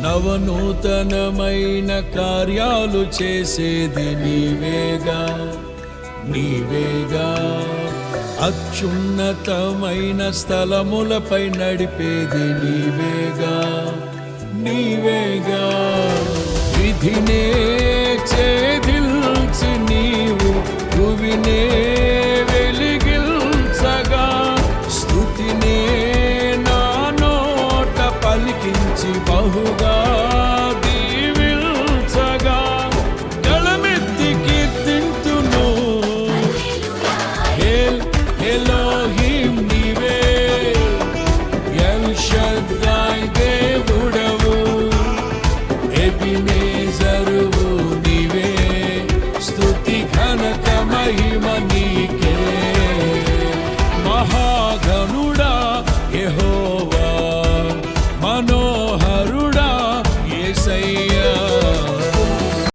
నవనూతనమైన కార్యాలు చేసేది నీవేగా నీవేగా. అత్యున్నతమైన స్థలములపై నడిపేది నీవేగా నీవేగా. విధినే ఛేదించి నీవు భువినే వెలిగించగా, స్తుతినే నా నోట పలికించి బహుగా